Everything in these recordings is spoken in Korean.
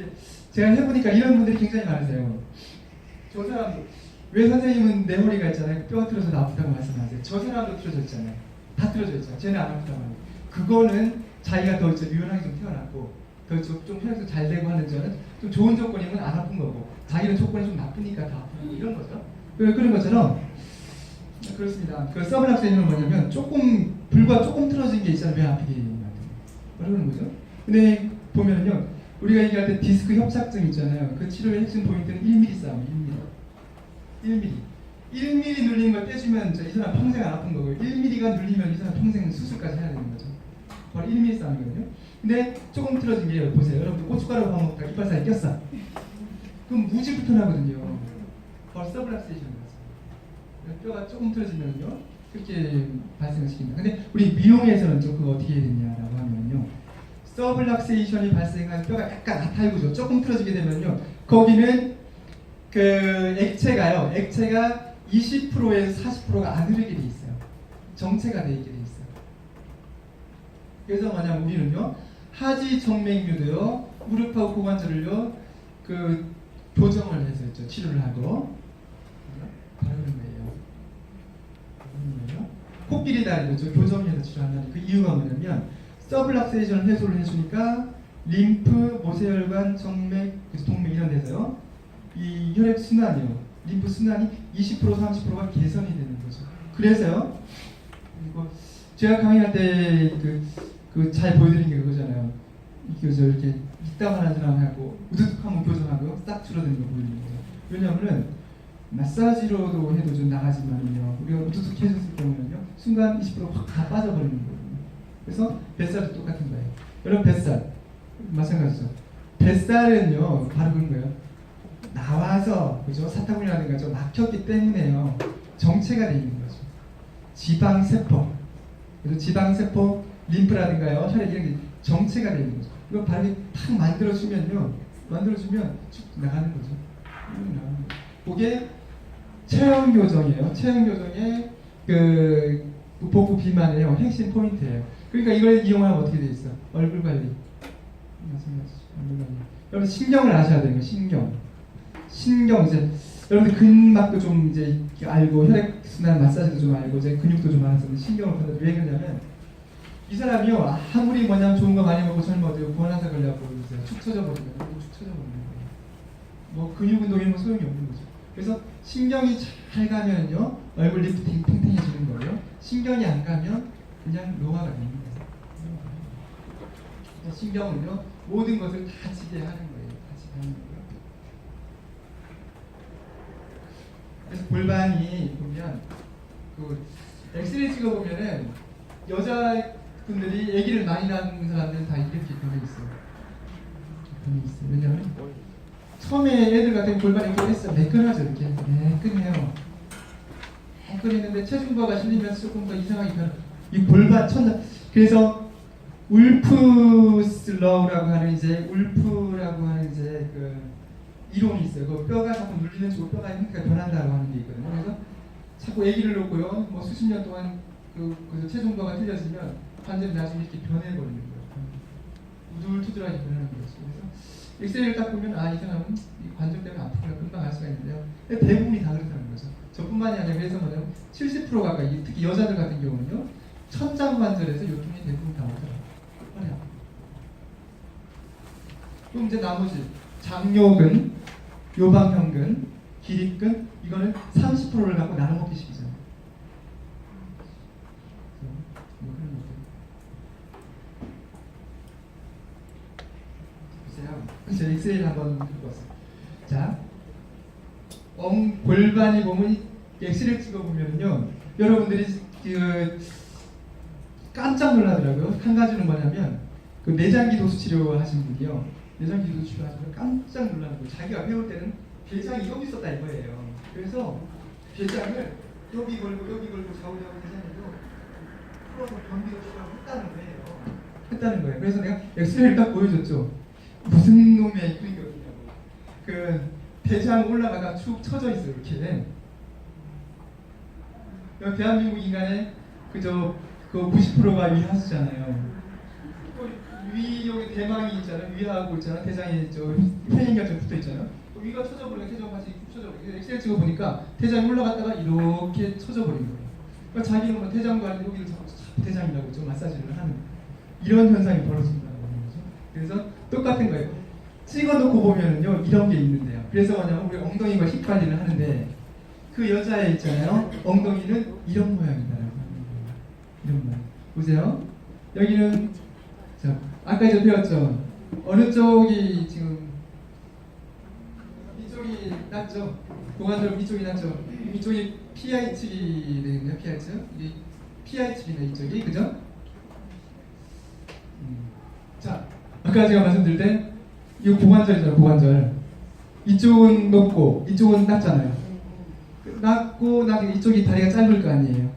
이제 제가 해보니까 이런 분들이 굉장히 많으세요. 저 사람도 왜 선생님은 내 머리가 있잖아요. 뼈가 틀어져서 아프다고 말씀하세요. 저 사람도 틀어져 있잖아요. 다 틀어져 있잖아요. 쟤는 안 아프다고 하는. 그거는 자기가 더 이제 유연하게 좀 태어났고 좀 혈액도 잘 되고 하는 저는 좀 좋은 조건이면 안 아픈 거고 자기는 조건이 좀 나쁘니까 다 아픈 거 이런 거죠. 그런 것처럼 그렇습니다. 그 서브락세이션은 뭐냐면 불과 조금 틀어진 게 있잖아요. 왜 아프게 그러는 거죠. 근데 보면은요, 우리가 얘기할 때 디스크 협착증 있잖아요. 그 치료의 핵심 포인트는 1mm 싸움이에요. 1mm. 1mm 눌린 걸 떼주면 이 사람 평생 안 아픈 거고요. 1mm가 눌리면 이 사람 평생 수술까지 해야 되는 거죠. 바로 1mm 싸움이거든요. 근데 조금 틀어진 게 보세요. 여러분들 고춧가루 밥 먹다가 이빨 사이에 꼈어. 그럼 무지부터 나거든요. 바로 서브락세이션. 뼈가 조금 틀어지면요 그렇게 발생을 시킵니다. 근데 우리 미용에서는 좀 그거 어떻게 해야 되냐라고 하면요, 서블락세이션이 발생한 뼈가 약간 아탈구조 조금 틀어지게 되면요, 거기는 그 액체가 20%에서 40%가 안 흐르게 돼 있어요. 정체가 돼 있게 돼 있어요. 그래서 뭐냐면 우리는요, 하지 정맥류도요, 무릎하고 고관절을요, 그 교정을 해서 있죠. 치료를 하고 바르는 거예요. 코끼리 다리죠. 교정해서 치료한다는 그 이유가 뭐냐면 서블락세이션 해소를 해주니까 림프, 모세혈관, 정맥, 동맥 이런 데서요 이 혈액 순환이요, 림프 순환이 20% 30%가 개선이 되는 거죠. 그래서요, 그리고 제가 강의할 때 잘 보여드린 게 그거잖아요. 이렇게 이따만한 사람하고 우두둑하면 교정하고 싹 줄어드는 거 보여드리는 거죠. 왜냐하면은 마사지로도 해도 좀 나가지만요, 우리가 우두둑 해줬을 경우는요 순간 20% 확 다 빠져버리는 거거든요. 그래서 뱃살도 똑같은 거예요. 여러분 뱃살 마찬가지죠. 뱃살은요 바로 그런 거예요. 나와서 그죠, 사타구니라든가 좀 막혔기 때문에요 정체가 돼 있는 거죠. 지방세포, 그래서 지방세포, 림프라든가요 혈액 이런 게 정체가 돼 있는 거죠. 이거 바로 탁 만들어주면 쭉 나가는 거죠. 그게 체형 교정이에요. 체형 교정의 그 복부 비만의 핵심 포인트예요. 그러니까 이걸 이용하면 어떻게 돼 있어? 얼굴 관리. 여러분 신경을 아셔야 돼요. 신경 이제 여러분들 근막도 좀 이제 알고 혈액 순환 마사지도 좀 알고 이제 근육도 좀 알아서 신경을 받아도 왜 그러냐면 이 사람이요 아무리 뭐냐면 좋은 거 많이 먹고 젊어도 고환아사 걸려고 그러세요. 축 처져 버리거든요. 거예요. 뭐 근육 운동이면 소용이 없는 거죠. 그래서 신경이 잘 가면요 얼굴 리프팅 팽팽해지는 거예요. 신경이 안 가면 그냥 노화가 되는 거예요. 신경은요 모든 것을 다 지게 하는 거예요. 다 지게 하는 거예요. 그래서 골반이 보면 그 엑스레이 찍어 보면은 여자분들이 아기를 많이 낳는 사람들은 다 이렇게 변해 있어요. 왜냐하면 처음에 애들 같은 골반이 이렇게 했어 매끈하죠. 이렇게 매끈해요. 매끈했는데 체중과가 실리면서 조금 더 이상하게 변해. 이 골반 천장. 그래서 울프슬러우라고 하는 울프라고 하는 그 이론이 있어요. 그 뼈가 자꾸 눌리는 쪽으로 뼈가 형태가 변한다고 하는 게 있거든요. 그래서 자꾸 아기를 놓고요, 뭐 수십 년 동안 그 체중과가 틀려지면 관절이 나중에 이렇게 변해버리는 거예요. 우둘투둘하게 변하는 거죠. 그래서 엑스레이를 딱 보면 이 사람은 관절 때문에 아프구나 금방 알 수가 있는데요. 대부분이 다 그렇다는 거죠. 저뿐만이 아니라 그래서 뭐냐면 70% 가까이 특히 여자들 같은 경우는요 천장 관절에서 요통이 대부분 다 오더라고요. 그럼 이제 나머지 장요근, 요방형근, 기립근 이거는 30%를 갖고 나눠 먹기 식이죠. 그래서 엑스레이를 한번 해봤어요. 자, 골반이 보면 엑스레이 찍어보면요 여러분들이 깜짝 놀라더라고요. 한 가지는 뭐냐면 그 내장기도수 치료 하신 분이요, 내장기도수 치료 하시면 깜짝 놀라는 거예요. 자기가 배울 때는 배장이 여기 있었다 이거예요. 그래서 배장을 여기 걸고 좌우좌우 내장으로 풀어서 변비로 치료를 했다는 거예요. 그래서 내가 엑스레이를 딱 보여줬죠. 무슨 놈의 그림이었냐고. 그 대장 올라가다 축 처져 있어요. 이렇게. 대한민국 인간의 그 90%가 위하수잖아요. 위 여기 대망이 있잖아요. 위하고 있잖아요. 대장이 저 회행각처럼 붙어 있잖아요. 위가 쳐져버리면 태장 같이 쳐져버리고 엑셀 찍어 보니까 대장이 올라갔다가 이렇게 쳐져버린 거예요. 그러니까 자기는 뭐 대장도 아니고 여기를 자꾸 대장이라고 좀 마사지를 하는 이런 현상이 벌어진다는 거죠. 그래서 똑같은 거예요. 찍어놓고 보면은요 이런 게 있는데요. 그래서 뭐냐면 우리 엉덩이가 힙 관리를 하는데 그 여자애 있잖아요. 엉덩이는 이런 모양이다라고 하는 거예요. 이런 모양. 보세요. 여기는 자 아까 이제 배웠죠. 어느 쪽이 지금 이쪽이 낫죠. 고관절 이쪽이 낫죠. 이쪽이 PI 측이 되겠네요. PI 측. 이 PI 측이네 이쪽이 그죠? 자 아까 제가 말씀드릴 때 이거 고관절이잖아요. 고관절. 이쪽은 높고 이쪽은 낮잖아요. 낮고 낮게 이쪽이 다리가 짧을 거 아니에요.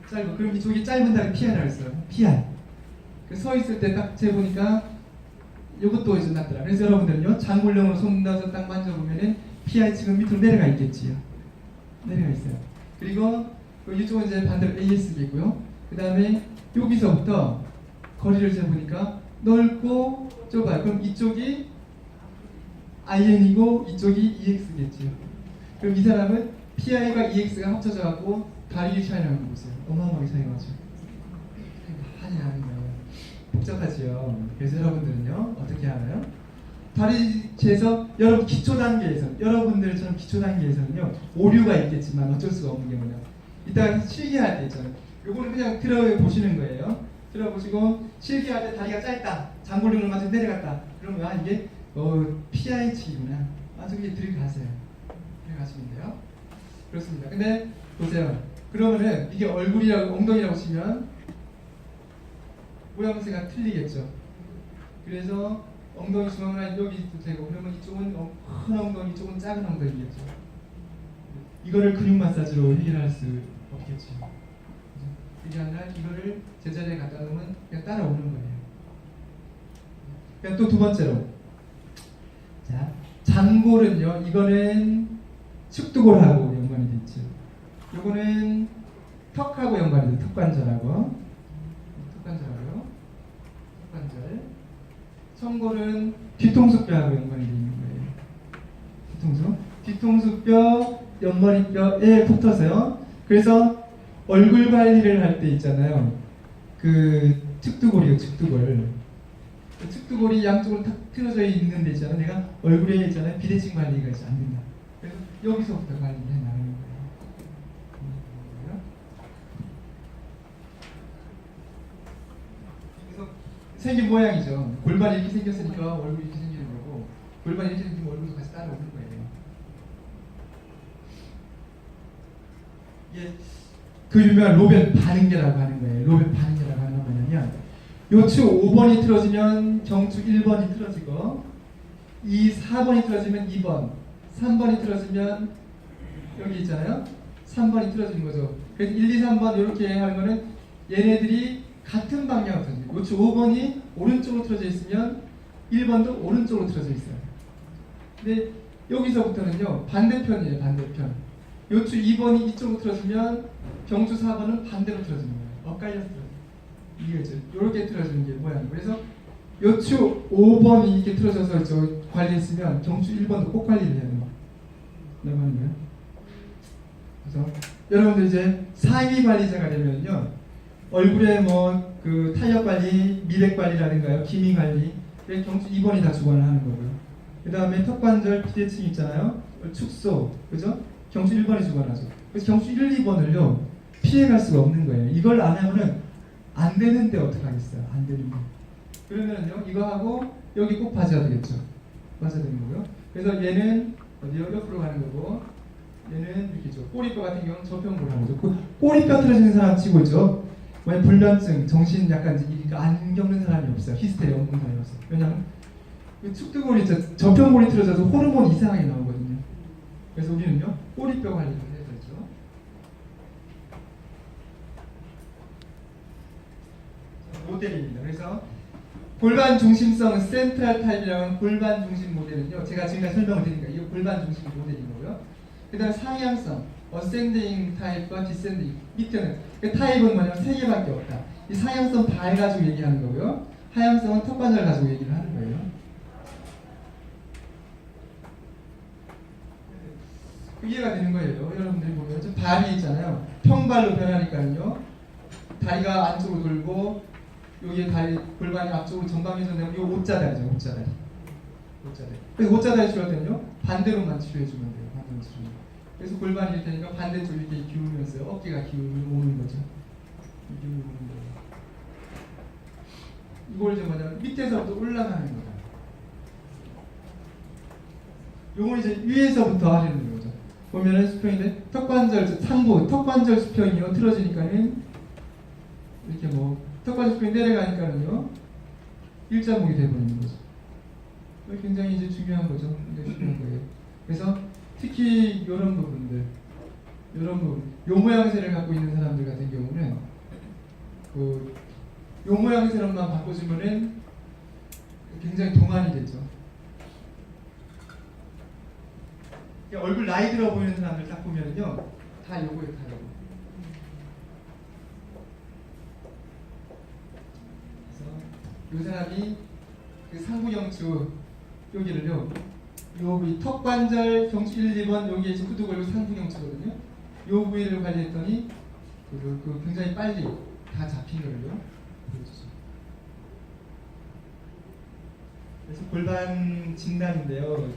짧고 그럼 이쪽이 짧은 다리 PI라고 했어요. PI. 서 있을 때 딱 재보니까 이것도 이제 낮더라. 그래서 여러분들은요 장골령으로 손 넣어서 딱 만져보면은 PI 측은 밑으로 내려가 있겠지요. 내려가 있어요. 그리고 이쪽은 이제 반대로 AS겠고요. 그 다음에 여기서부터 거리를 재보니까 넓고 좁아요. 그럼 이쪽이 IN이고 이쪽이 EX겠지요. 그럼 이 사람은 PI가 EX가 합쳐져 갖고 다리 차이 나는 거 보세요. 어마어마하게 차이가 나죠. 많이 나는 거예요. 복잡하지요. 그래서 여러분들은요 어떻게 하나요? 다리 재서 여러분 기초 단계에서 여러분들처럼 기초 단계에서는요 오류가 있겠지만 어쩔 수가 없는 게 뭐냐? 이따가 실기할 때 있잖아요. 요거는 그냥 들어보시는 거예요. 들어보시고 실기할 때 다리가 짧다, 장골등을 맞아 내려갔다. 그러면 아 이게 PI 측이구나. 아주 이게 들어가세요. 들어가시면 돼요. 그렇습니다. 근데 보세요. 그러면은 이게 얼굴이라고 엉덩이라고 치면 모양새가 틀리겠죠. 그래서 엉덩이 중앙라인 여기 되고 그러면 이쪽은 큰 엉덩이, 이쪽은 작은 엉덩이겠죠. 이거를 근육 마사지로 해결할 수 없겠죠. 그게 아니라 이거를 제자리에 갖다 놓으면 그냥 따라오는 거예요. 그냥 또 두 번째로 자 장골은요 이거는 측두골하고 연관이 돼 있죠. 요거는 턱하고 연관이 돼요. 턱관절하고 턱관절. 청골은 뒤통수뼈하고 연관이 되어 있는 거예요. 뒤통수뼈, 옆머리뼈에 붙어서요. 그래서 얼굴 관리를 할 때 있잖아요. 그 측두골이요, 측두골. 그 측두골이 양쪽으로 탁 틀어져 있는 데 있잖아요. 내가 얼굴에 있잖아요. 비대칭 관리가 이제 안 된다. 그래서 여기서부터 관리를 해 나가는 거예요. 생긴 모양이죠. 골반이 이렇게 생겼으니까 얼굴이 이렇게 생기는 거고 골반이 이렇게 생기면 얼굴도 같이 따라오는 거예요. 이게 그 유명한 로벤 반응계라고 하는 거예요. 로벤 반응계라고 하는 건 뭐냐면 요추 5번이 틀어지면 경추 1번이 틀어지고 이 4번이 틀어지면 2번 3번이 틀어지면 여기 있잖아요. 3번이 틀어지는 거죠. 그래서 1, 2, 3번 이렇게 하는 거는 얘네들이 같은 방향으로 틀어져요. 요추 5번이 오른쪽으로 틀어져 있으면 1번도 오른쪽으로 틀어져 있어요. 근데 여기서부터는요 반대편이에요. 반대편. 요추 2번이 이쪽으로 틀어지면 경추 4번은 반대로 틀어지는 거예요. 엇갈려서 틀어져요. 이거죠. 이렇게 틀어지는 게 모양이에요. 그래서 요추 5번이 이렇게 틀어져서 저 관리했으면 경추 1번도 꼭 관리를 해야 돼요. 라고 하는 거예요. 그래서 여러분들 이제 상위 관리자가 되면요 얼굴에 뭐 그 탄력 관리, 미백 관리라든가요, 기미 관리, 경추 2번이 다 주관을 하는 거고요. 그 다음에 턱관절 비대칭 있잖아요. 축소, 그죠? 경추 1번이 주관하죠. 그래서 경추 1, 2번을요 피해갈 수가 없는 거예요. 이걸 안 하면은 안 되는데 어떡하겠어요? 안 되는데. 그러면은요 이거 하고 여기 꼭 봐줘야 되겠죠. 봐줘야 되는 거고요. 그래서 얘는 어디요? 옆으로 가는 거고. 얘는 이렇게죠. 꼬리뼈 같은 경우는 저평으로 하는 거죠. 꼬리뼈 틀어지는 사람 치고 있죠. 왜 불면증, 정신 약간 안 겪는 사람이 없어요. 히스테리 없는 사람이 없어요. 왜냐하면 축두골이 저평골이 틀어져서 호르몬 이상하게 나오거든요. 그래서 우리는요 꼬리뼈 관리를 해야 되죠. 모델입니다. 그래서 골반 중심성 센트럴 타입이라는 골반 중심 모델은요 제가 지금까지 설명을 드리니까 이거 골반 중심 모델인 거고요. 그 다음 상향성 어센딩 타입과 디센딩 밑에는 그 타입은 뭐냐면 세 개밖에 없다. 이 상향성 발 가지고 얘기하는 거고요. 하향성은 턱관절 가지고 얘기를 하는 거예요. 이해가 되는 거예요. 여러분들이 보면 좀 발이 있잖아요. 평발로 변하니까요. 다리가 안쪽으로 돌고 여기에 다리 골반이 앞쪽으로 전방에서 되면 이 옷자다리죠. 옷자다리. 옷자다리. 그래서 옷자다리 치료할 때는요. 반대로만 치료해주면 돼요. 반대로 치료. 그래서 골반이 이렇게 되니까 반대쪽 이렇게 기울면서 어깨가 기울는 거죠. 기울는 거예요. 이걸 이제 뭐냐면 밑에서부터 올라가는 거다. 요건 이제 위에서부터 하려는 거죠. 보면은 수평인데 턱관절 상부 턱관절 수평이요 틀어지니까는 이렇게 뭐 턱관절 수평이 내려가니까는요 일자목이 돼버리는 거죠. 굉장히 이제 중요한 거죠. 굉장히 중요한 거예요. 그래서 특히 이런 부분들, 이런 부분, 요 모양새를 갖고 있는 사람들 같은 경우는 요 모양새로만 바꿔주면은 굉장히 동안이 되죠. 얼굴 나이 들어 보이는 사람들 딱 보면요, 다 요거예요, 다 요거. 그래서 요 사람이 그 상부경추 여기를요, 요 턱관절 경추 1, 2번 여기에 후두 걸고 상부경추거든요. 요 부위를 관리했더니 굉장히 빨리 다 잡힌 거를요 보여주죠. 그래서 골반 진단인데요.